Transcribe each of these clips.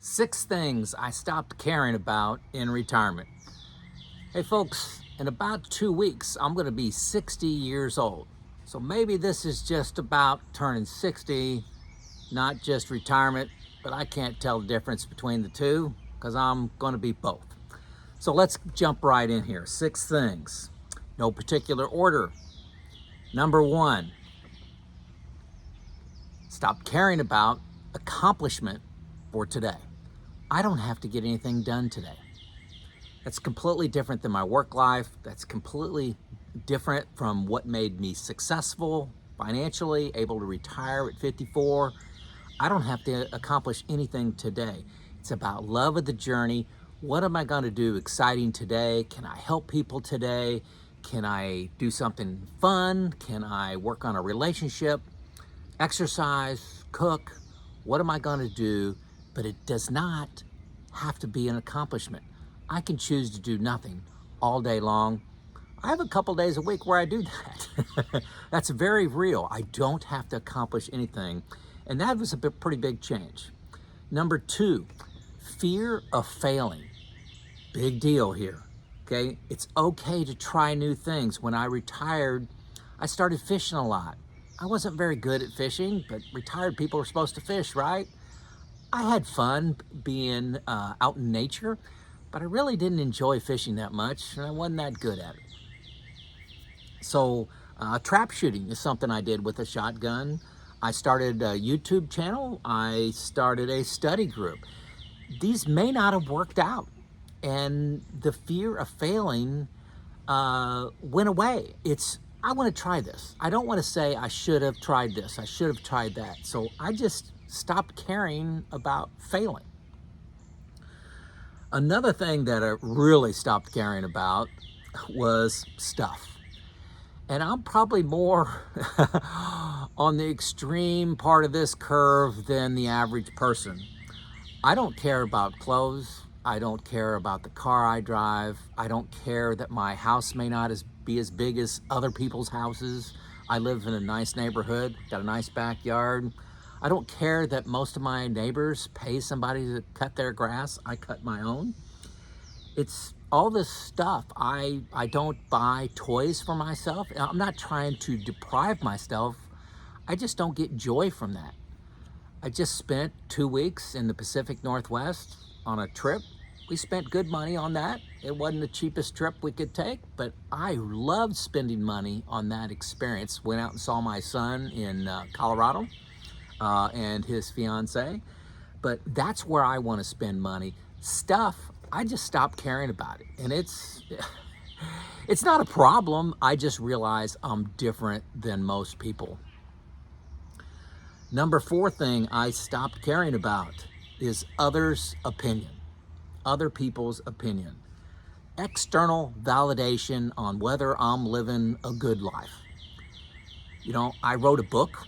6 things I stopped caring about in retirement. Hey folks, in about 2 weeks, I'm going to be 60 years old. So maybe this is just about turning 60, not just retirement, but I can't tell the difference between the two because I'm going to be both. So let's jump right in here. 6 things, no particular order. Number 1, stop caring about accomplishment for today. I don't have to get anything done today. That's completely different than my work life. That's completely different from what made me successful financially, able to retire at 54. I don't have to accomplish anything today. It's about love of the journey. What am I going to do exciting today? Can I help people today? Can I do something fun? Can I work on a relationship? Exercise, cook? What am I going to do? But it does not have to be an accomplishment. I can choose to do nothing all day long. I have a couple days a week where I do that. That's very real. I don't have to accomplish anything. And that was a pretty big change. Number 2, fear of failing. Big deal here, okay? It's okay to try new things. When I retired, I started fishing a lot. I wasn't very good at fishing, but retired people are supposed to fish, right? I had fun being out in nature, but I really didn't enjoy fishing that much, and I wasn't that good at it. So trap shooting is something I did with a shotgun. I started a YouTube channel. I started a study group. These may not have worked out, and the fear of failing went away. I want to try this. I don't want to say I should have tried this. I should have tried that. So I just stopped caring about failing. Another thing that I really stopped caring about was stuff. And I'm probably more on the extreme part of this curve than the average person. I don't care about clothes. I don't care about the car I drive. I don't care that my house may not be as big as other people's houses. I live in a nice neighborhood, got a nice backyard. I don't care that most of my neighbors pay somebody to cut their grass. I cut my own. It's all this stuff. I don't buy toys for myself. I'm not trying to deprive myself. I just don't get joy from that. I just spent 2 weeks in the Pacific Northwest on a trip. We spent good money on that. It wasn't the cheapest trip we could take, but I loved spending money on that experience. Went out and saw my son in Colorado and his fiance. But that's where I want to spend money. Stuff, I just stopped caring about it. And it's not a problem. I just realize I'm different than most people. Number 4 thing I stopped caring about is others' opinion, other people's opinion. External validation on whether I'm living a good life. You know, I wrote a book.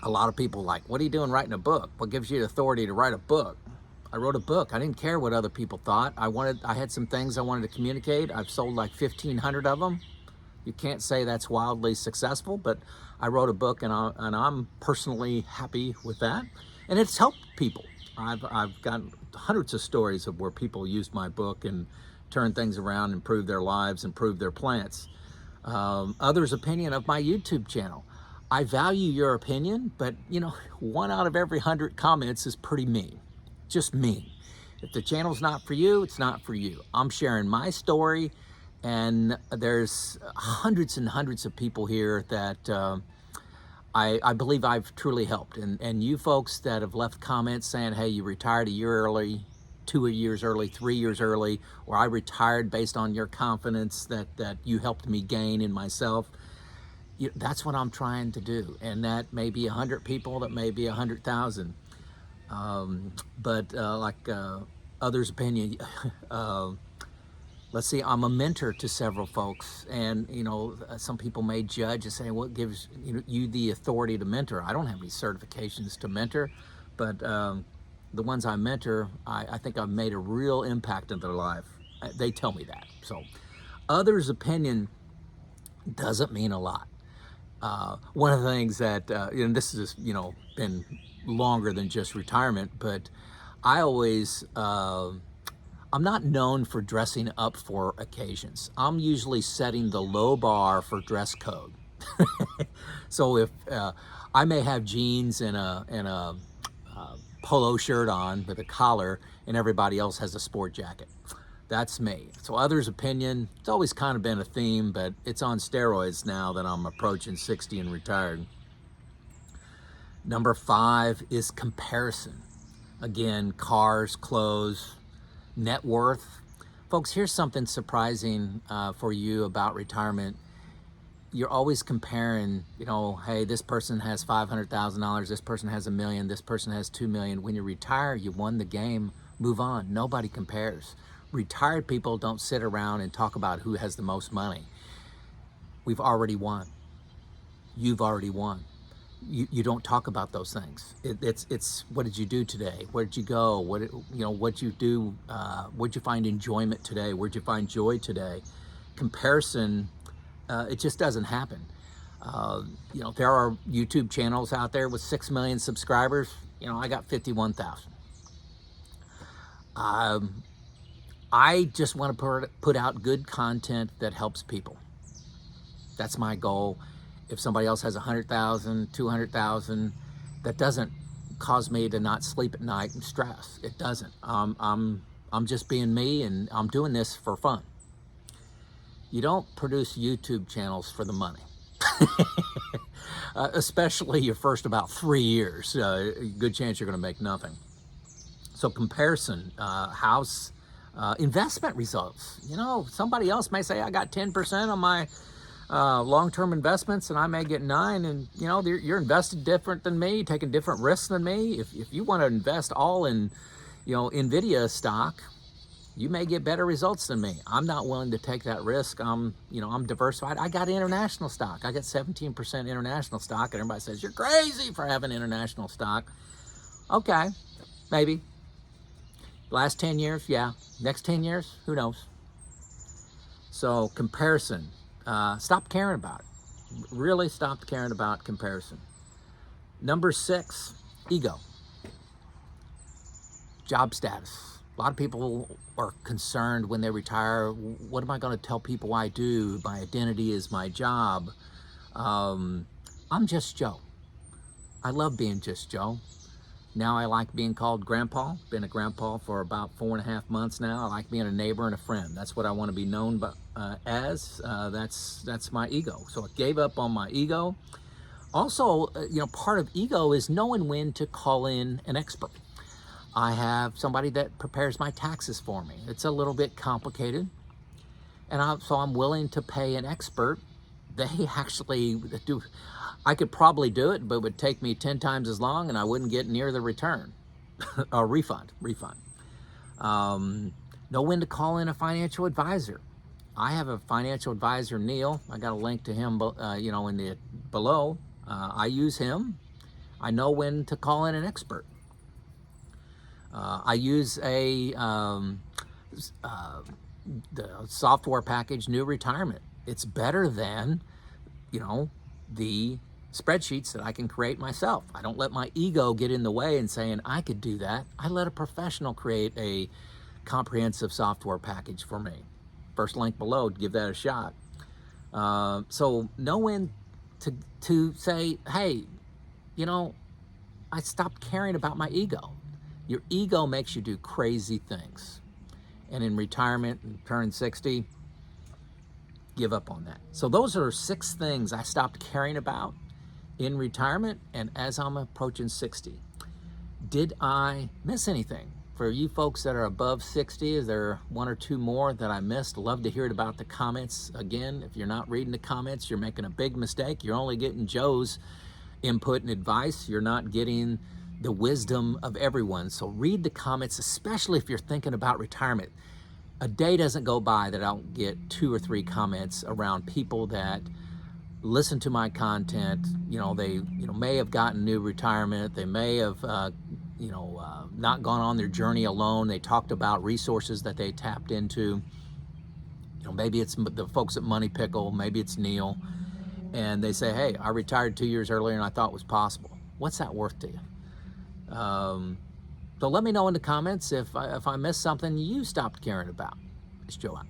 A lot of people are like, what are you doing writing a book? What gives you the authority to write a book? I wrote a book. I didn't care what other people thought. I had some things I wanted to communicate. I've sold like 1,500 of them. You can't say that's wildly successful, but I wrote a book and I'm personally happy with that. And it's helped people. I've got hundreds of stories of where people used my book and turned things around, improved their lives, improved their plants. Others' opinion of my YouTube channel. I value your opinion, but you know, 1 out of every 100 comments is pretty mean. Just mean. If the channel's not for you, it's not for you. I'm sharing my story, and there's hundreds and hundreds of people here that I believe I've truly helped. And you folks that have left comments saying, hey, you retired a year early, 2 years early, 3 years early, or I retired based on your confidence that you helped me gain in myself. That's what I'm trying to do. And that may be 100 people, that may be 100,000. But others' opinion, let's see, I'm a mentor to several folks, and you know, some people may judge and say, what gives you the authority to mentor? I don't have any certifications to mentor, but the ones I mentor, I think I've made a real impact in their life. They tell me that. So others' opinion doesn't mean a lot. One of the things that, and this has been longer than just retirement, but I always, I'm not known for dressing up for occasions. I'm usually setting the low bar for dress code. So if I may have jeans and a polo shirt on with a collar, and everybody else has a sport jacket. That's me. So others' opinion, it's always kind of been a theme, but it's on steroids now that I'm approaching 60 and retired. Number 5 is comparison. Again, cars, clothes, net worth. Folks, here's something surprising for you about retirement. You're always comparing, you know, hey, this person has $500,000, this person has $1 million, this person has $2 million. When you retire, you won the game, move on. Nobody compares. Retired people don't sit around and talk about who has the most money. We've already won. You've already won. You don't talk about those things. It's what did you do today? Where did you go? What'd you do? Where'd you find enjoyment today? Where'd you find joy today? Comparison, it just doesn't happen. There are YouTube channels out there with 6 million subscribers. I got 51,000. I just want to put out good content that helps people. That's my goal. If somebody else has 100,000, 200,000, that doesn't cause me to not sleep at night and stress. It doesn't. I'm just being me, and I'm doing this for fun. You don't produce YouTube channels for the money. Especially your first about 3 years. Good chance you're going to make nothing. So comparison, house, investment results. Somebody else may say I got 10% on my long-term investments, and I may get 9, and you're invested different than me, taking different risks than me. If you want to invest all in Nvidia stock, you may get better results than me. I'm not willing to take that risk. I'm diversified. I got international stock. I got 17% international stock, and everybody says you're crazy for having international stock. Okay, maybe. Last 10 years, yeah. Next 10 years, who knows? So comparison. Stop caring about it. Really stop caring about comparison. Number 6, ego. Job status. A lot of people are concerned when they retire. What am I going to tell people I do? My identity is my job. I'm just Joe. I love being just Joe. Now I like being called grandpa. Been a grandpa for about 4.5 months now. I like being a neighbor and a friend. That's what I want to be known as. That's my ego. So I gave up on my ego. Also, part of ego is knowing when to call in an expert. I have somebody that prepares my taxes for me. It's a little bit complicated, and so I'm willing to pay an expert. They actually do. I could probably do it, but it would take me 10 times as long, and I wouldn't get near the return, or refund. Know when to call in a financial advisor. I have a financial advisor, Neil. I got a link to him, in the below. I use him. I know when to call in an expert. I use the software package, New Retirement. It's better than, the spreadsheets that I can create myself. I don't let my ego get in the way and saying I could do that. I let a professional create a comprehensive software package for me. First link below, give that a shot. So know when to say, hey, I stopped caring about my ego. Your ego makes you do crazy things. And in retirement, and turn 60, give up on that. So those are 6 things I stopped caring about in retirement and as I'm approaching 60. Did I miss anything? For you folks that are above 60, is there 1 or 2 more that I missed? Love to hear it about the comments. Again, if you're not reading the comments, you're making a big mistake. You're only getting Joe's input and advice. You're not getting the wisdom of everyone. So read the comments, especially if you're thinking about retirement. A day doesn't go by that I don't get 2 or 3 comments around people that listen to my content. They may have gotten new retirement. They may have not gone on their journey alone. They talked about resources that they tapped into. Maybe it's the folks at Pickle, maybe it's Neil, and they say, hey, I retired 2 years earlier and I thought it was possible. What's that worth to you? So let me know in the comments if I missed something you stopped caring about. It's Joe out.